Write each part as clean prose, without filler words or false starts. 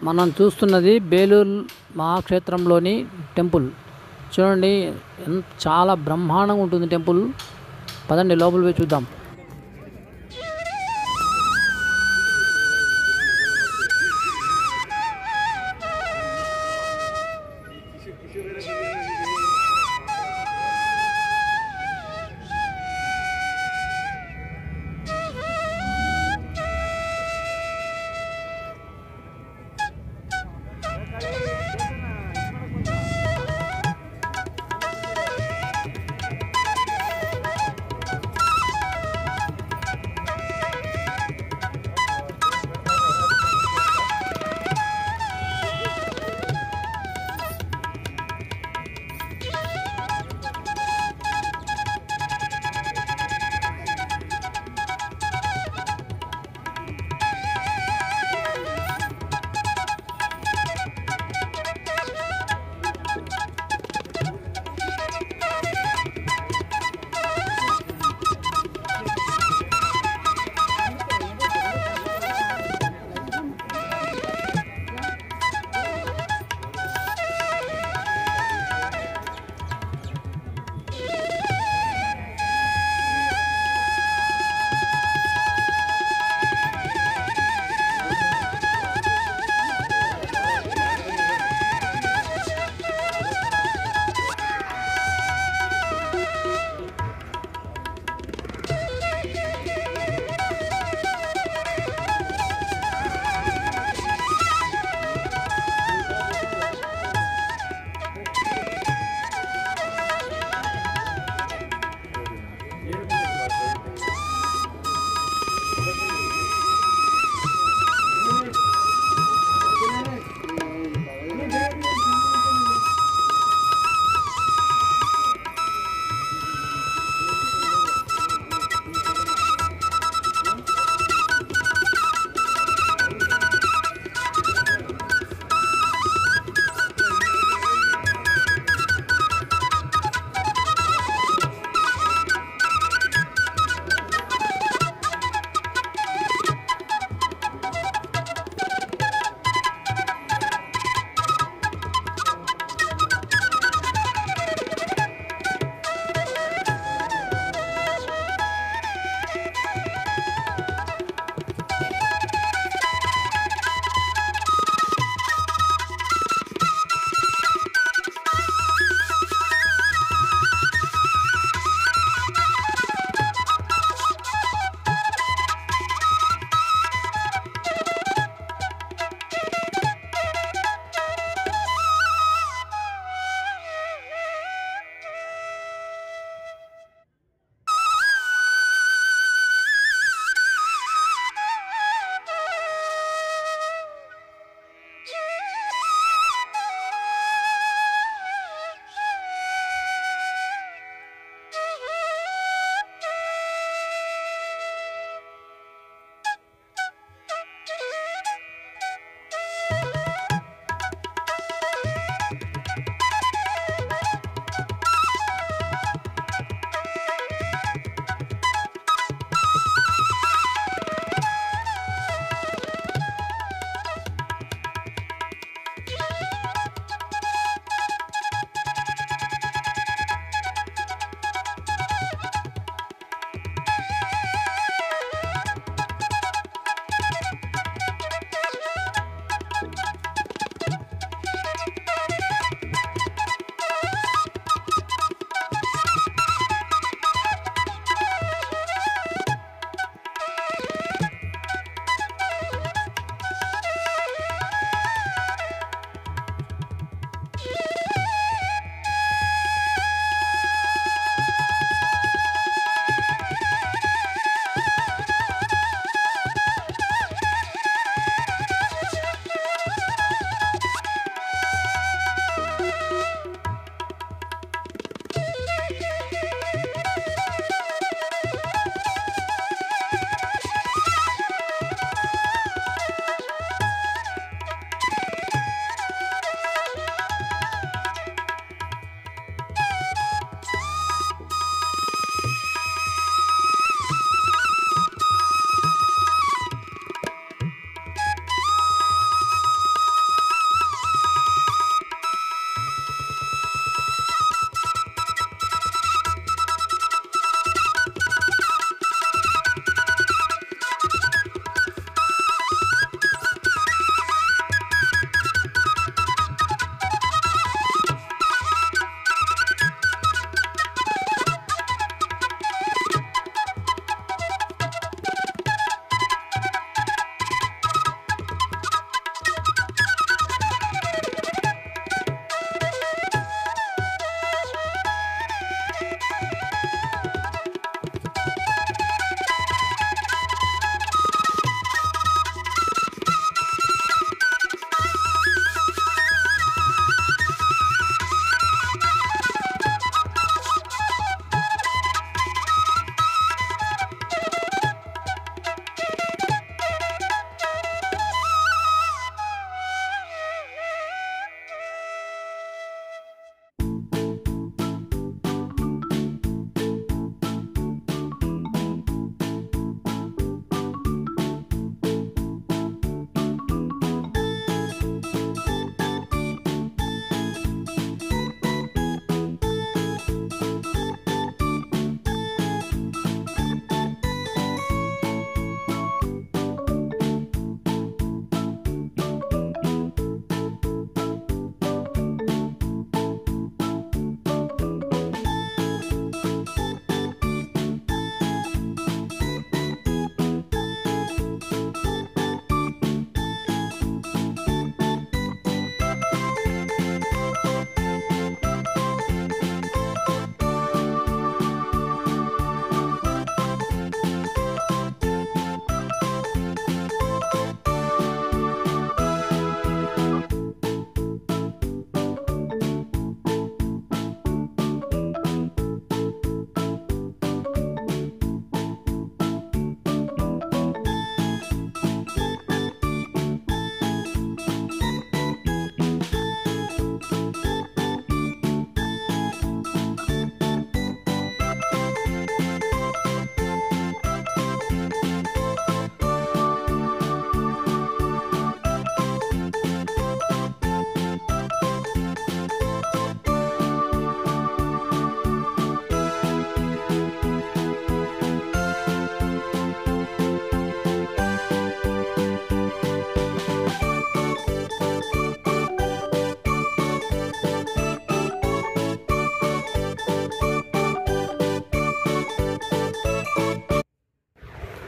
మనం చూస్తున్నది బేలూరు మహాక్షేత్రంలోని టెంపుల్. చూడండి, చాలా బ్రహ్మాండంగా ఉంటుంది టెంపుల్. పదండి లోపల పోయి చూద్దాం.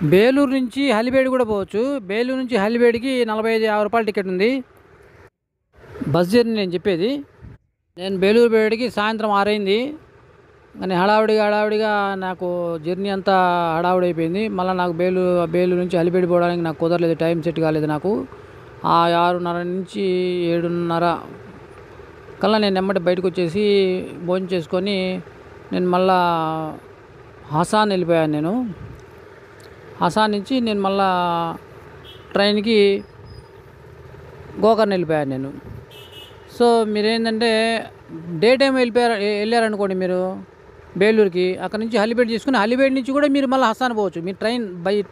బేలూరు నుంచి హలిబేడి కూడా పోవచ్చు. బేలూరు నుంచి హలిబేడికి 45-50 రూపాయల టికెట్ ఉంది. బస్ జర్నీ నేను చెప్పేది. నేను బేలూరు పోయేటికి సాయంత్రం 6 అయింది. కానీ హడావుడిగా నాకు జర్నీ అంతా హడావుడి అయిపోయింది. మళ్ళీ నాకు బేలూరు నుంచి హలిబేడి పోవడానికి నాకు కుదరలేదు, టైం సెట్ కాలేదు నాకు. 6:30 నుంచి 7:30 కల్లా నేను ఎమ్మటి బయటకు వచ్చేసి భోజనం చేసుకొని నేను మళ్ళా హసాన్ వెళ్ళిపోయాను. నేను హసాన్ నుంచి నేను మళ్ళా ట్రైన్కి గోకర్ణ వెళ్ళిపోయాను నేను. సో మీరేంటంటే డే టైం వెళ్ళారనుకోండి మీరు బేలూరుకి, అక్కడ నుంచి హలిబేడి తీసుకుని హలిబేడి నుంచి కూడా మీరు మళ్ళీ హసాన్ పోవచ్చు, మీరు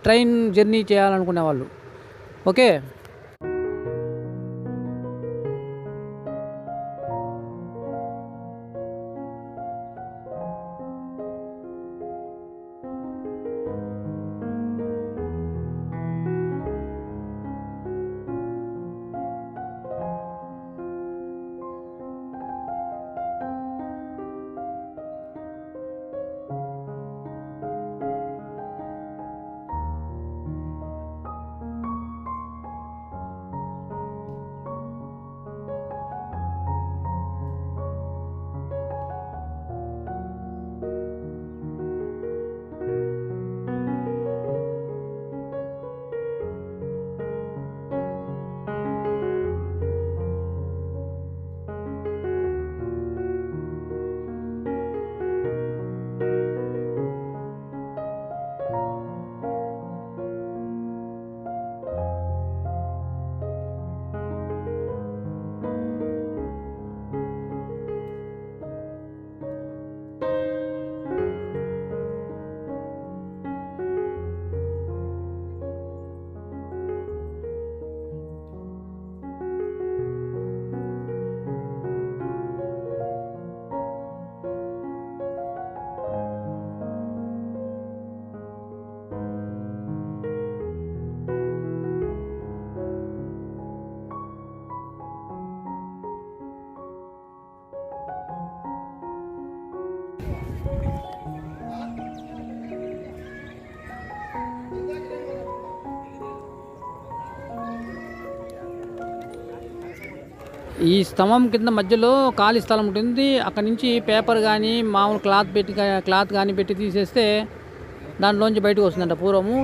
ట్రైన్ జర్నీ చేయాలనుకునే వాళ్ళు. ఓకే. ఈ స్తంభం కింద మధ్యలో ఖాళీ స్థలం ఉంటుంది. అక్కడి నుంచి పేపర్ కానీ మామూలు క్లాత్ కానీ పెట్టి తీసేస్తే దాంట్లోంచి బయటకు వస్తుందంట పూర్వము.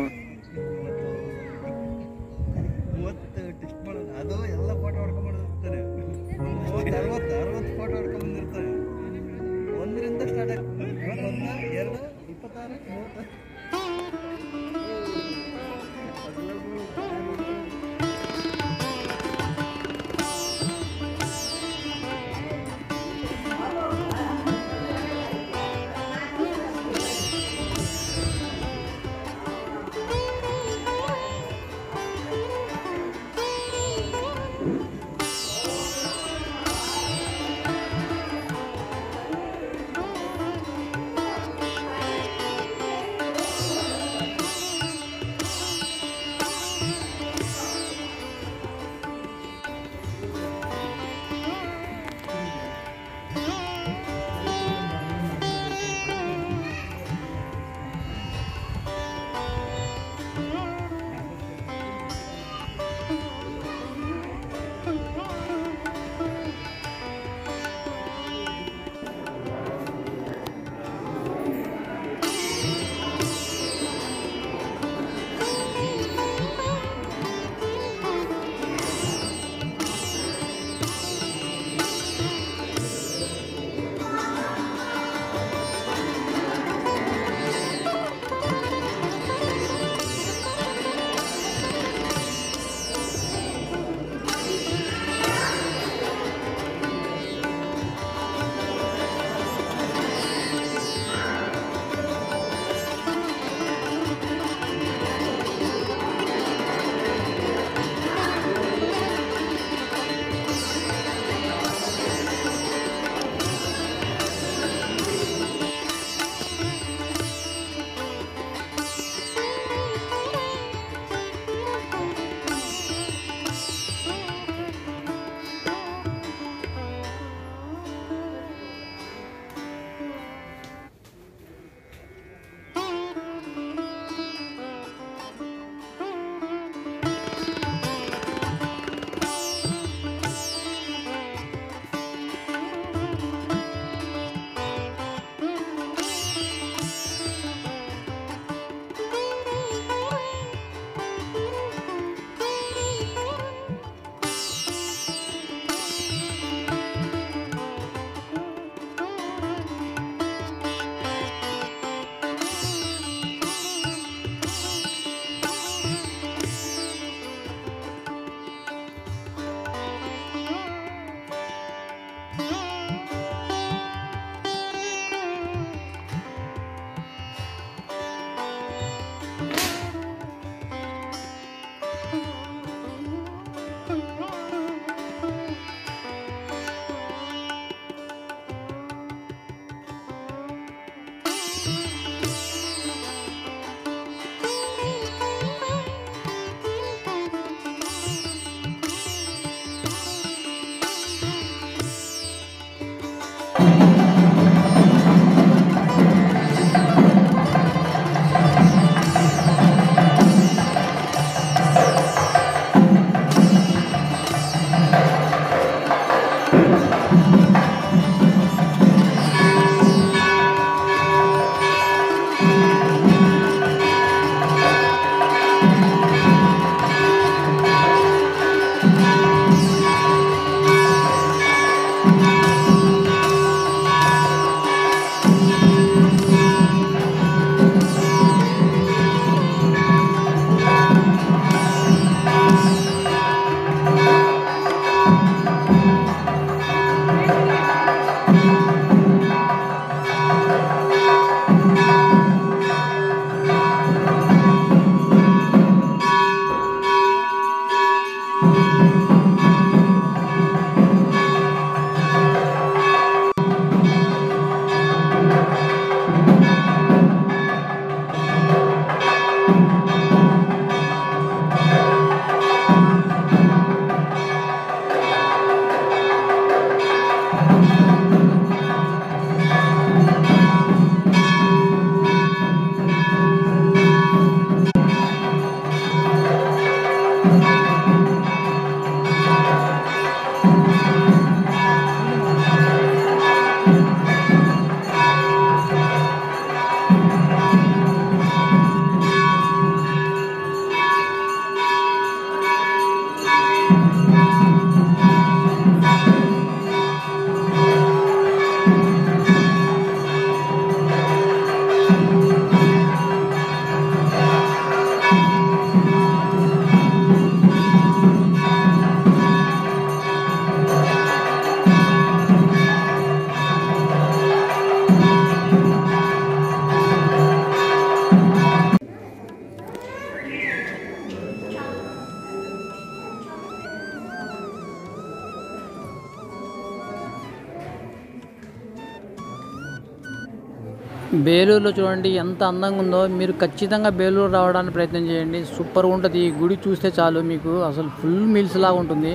బేలూరులో చూడండి ఎంత అందంగా ఉందో. మీరు ఖచ్చితంగా బేలూరు రావడానికి ప్రయత్నం చేయండి. సూపర్గా ఉంటుంది. ఈ గుడి చూస్తే చాలు మీకు అసలు ఫుల్ మీల్స్ లాగా ఉంటుంది.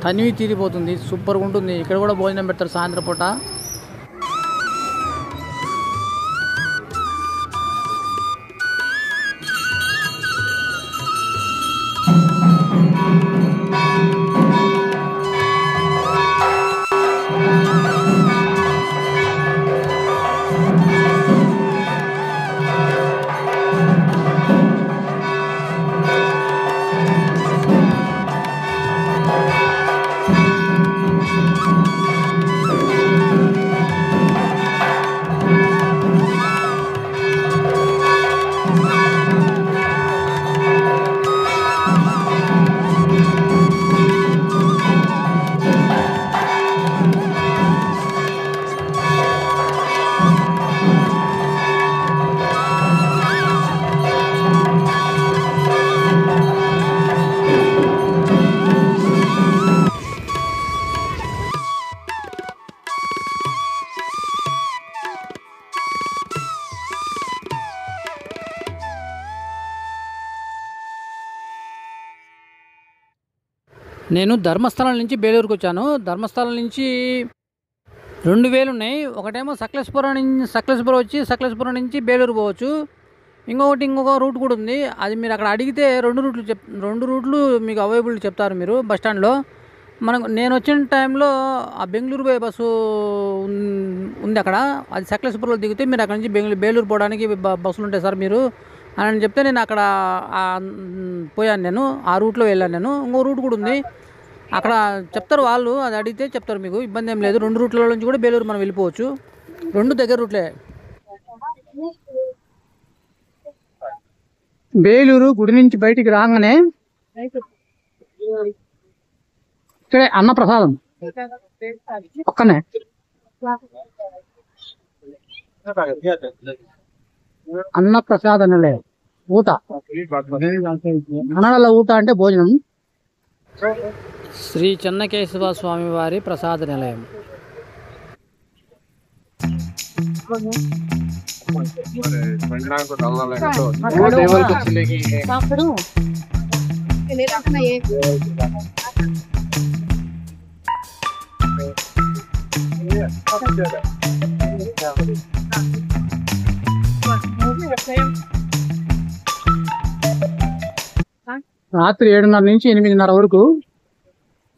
తనివి తీరిపోతుంది. సూపర్గా ఉంటుంది. ఇక్కడ కూడా భోజనం పెడతారు సాయంత్రం పూట. నేను ధర్మస్థలం నుంచి బేలూరుకి వచ్చాను. ధర్మస్థలం నుంచి 2 వేలు ఉన్నాయి. ఒకటేమో సకలేశ్వరం వచ్చి సకలేశ్వరం నుంచి బేలూరు పోవచ్చు. ఇంకొక రూట్ కూడా ఉంది. అది మీరు అక్కడ అడిగితే 2 రూట్లు మీకు అవైలబుల్ చెప్తారు మీరు బస్టాండ్లో. నేను వచ్చిన టైంలో ఆ బెంగళూరు పోయే బస్సు ఉంది అక్కడ. అది సకలేశ్వరంలో దిగితే మీరు అక్కడ నుంచి బేలూరు పోవడానికి బస్సులు ఉంటాయి సార్ మీరు అని చెప్తే నేను అక్కడ పోయాను. నేను ఆ రూట్లో వెళ్ళాను. నేను ఇంకో రూట్ కూడా ఉంది అక్కడ చెప్తారు వాళ్ళు. అది అడిగితే చెప్తారు. మీకు ఇబ్బంది ఏం లేదు. 2 రూట్ల నుంచి కూడా బేలూరు మనం వెళ్ళిపోవచ్చు. 2 దగ్గర రూట్లే. బేలూరు గుడి నుంచి బయటికి రాగానే ఇక్కడే అన్నప్రసాదం పక్కనే. అన్నప్రసాద్ అనలే ఊట. కన్నడలో ఊట అంటే భోజనం. శ్రీ చెన్నకేశవ స్వామి వారి ప్రసాద నిలయం. రాత్రి 7:30 నుంచి 8:30 వరకు,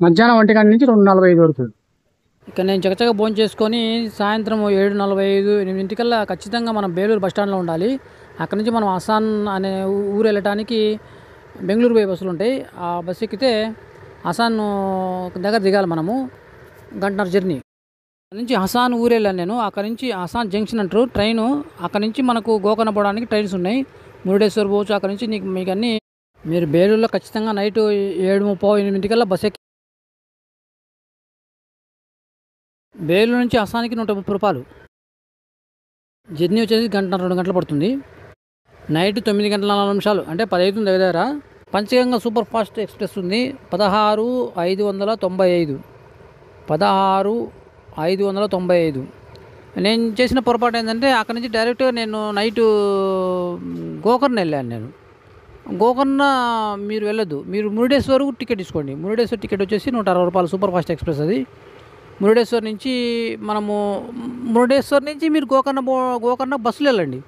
మధ్యాహ్నం 1 గంట నుంచి 2:45 వరకు. ఇక్కడ నేను చకచక భోజనం చేసుకొని సాయంత్రం 7:45, 8 ఖచ్చితంగా మనం బేలూరు బస్టాండ్లో ఉండాలి. అక్కడ నుంచి మనం అసాన్ అనే ఊరు వెళ్ళటానికి బెంగళూరు పోయే బస్సులు ఉంటాయి. ఆ బస్సు ఎక్కితే అసాన్ దగ్గర దిగాలి మనము. గంటన్నర జర్నీ. అక్కడి నుంచి హసాన్ ఊరు వెళ్ళాను నేను. అక్కడి నుంచి హసాన్ జంక్షన్ అంటారు ట్రైను. అక్కడి నుంచి మనకు గోకర్ణ పోవడానికి ట్రైన్స్ ఉన్నాయి. మురుడేశ్వర్ పోవచ్చు. అక్కడి నుంచి మీకు అన్నీ మీరు బేలూరులో ఖచ్చితంగా నైట్ 7:30, 8 బస్ ఎక్కి బేలూరు నుంచి హసానికి 130 రూపాయలు. జర్నీ వచ్చేసి గంటన్నర 2 గంటలు పడుతుంది. నైట్ 9 గంటల 4 నిమిషాలు అంటే 10 అవుతుంది దగ్గర. పంచగంగ సూపర్ ఫాస్ట్ ఎక్స్ప్రెస్ ఉంది 16,595. 16,595. నేను చేసిన పొరపాటు ఏంటంటే అక్కడి నుంచి డైరెక్ట్గా నేను నైటు గోకర్ణ వెళ్ళాను నేను. గోకర్ణ మీరు వెళ్ళొద్దు, మీరు మురుడేశ్వర్ టికెట్ తీసుకోండి. మురుడేశ్వర్ టికెట్ వచ్చేసి 160 రూపాయలు సూపర్ ఫాస్ట్ ఎక్స్ప్రెస్ అది. మురుడేశ్వర్ నుంచి మురుడేశ్వర్ నుంచి మీరు గోకర్ణ బస్సులు వెళ్ళండి.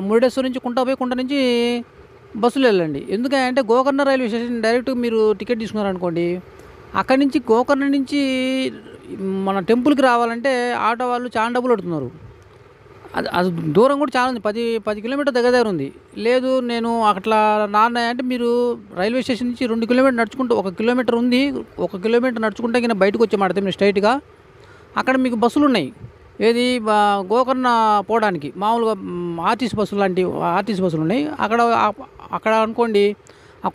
మురుడేశ్వర్ నుంచి కుంట నుంచి బస్సులు వెళ్ళండి. ఎందుకంటే గోకర్ణ రైల్వే స్టేషన్ డైరెక్ట్ మీరు టికెట్ తీసుకున్నారనుకోండి, అక్కడి నుంచి గోకర్ణ నుంచి మన టెంపుల్కి రావాలంటే ఆటో వాళ్ళు చాలా డబ్బులు అడుగుతున్నారు. అది దూరం కూడా చాలా ఉంది, 10 కిలోమీటర్ దగ్గర ఉంది. లేదు నేను అట్లా అంటే మీరు రైల్వే స్టేషన్ నుంచి 2 కిలోమీటర్ నడుచుకుంటూ 1 కిలోమీటర్ ఉంది, 1 కిలోమీటర్ నడుచుకుంటే కింద బయటకు వచ్చేమాట మీరు స్ట్రైట్గా. అక్కడ మీకు బస్సులు ఉన్నాయి. ఏది గోకర్ణ పోవడానికి మామూలుగా ఆర్టీసీ బస్సులు లాంటి ఆర్టీసీ బస్సులు ఉన్నాయి. అక్కడ అనుకోండి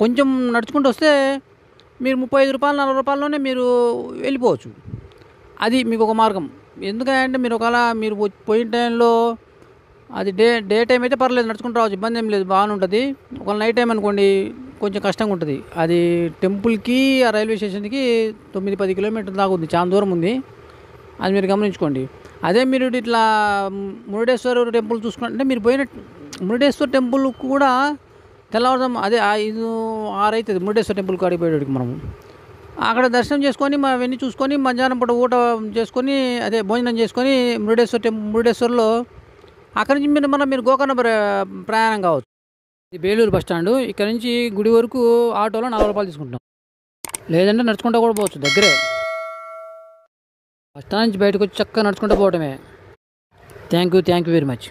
కొంచెం నడుచుకుంటూ వస్తే మీరు 35 రూపాయలు 40 రూపాయల్లోనే మీరు వెళ్ళిపోవచ్చు. అది మీకు ఒక మార్గం. ఎందుకంటే మీరు ఒకవేళ మీరు పోయిన టైంలో అది డే టైం అయితే పర్లేదు, నడుచుకుంటూ రావచ్చు, ఇబ్బంది ఏం లేదు, బాగానే ఉంటుంది. ఒకవేళ నైట్ టైం అనుకోండి కొంచెం కష్టంగా ఉంటుంది. అది టెంపుల్కి ఆ రైల్వే స్టేషన్కి 9-10 కిలోమీటర్ల దాకా ఉంది, చాలా దూరం ఉంది. అది మీరు గమనించుకోండి. అదే మీరు ఇట్లా మురుడేశ్వర టెంపుల్ చూసుకుంటే మీరు పోయిన మురుడేశ్వర టెంపుల్ కూడా తెల్లవారుదాం అదే 5-6 అవుతుంది మురుడేశ్వర టెంపుల్కి అడిగిపోయేటికి మనము. అక్కడ దర్శనం చేసుకొని అవన్నీ చూసుకొని మధ్యాహ్నం పూట ఊట చేసుకొని అదే భోజనం చేసుకొని మురుడేశ్వర్లో అక్కడి నుంచి మీరు గోకర్ణ ప్రయాణం కావచ్చు. ఇది బేలూరు బస్ స్టాండు. ఇక్కడ నుంచి గుడి వరకు ఆటోలో 40 రూపాయలు తీసుకుంటాం. లేదంటే నడుచుకుంటూ కూడా పోవచ్చు, దగ్గరే. బస్ స్టాండ్ నుంచి బయటకు వచ్చి చక్కగా నడుచుకుంటూ పోవటమే. Thank you very much.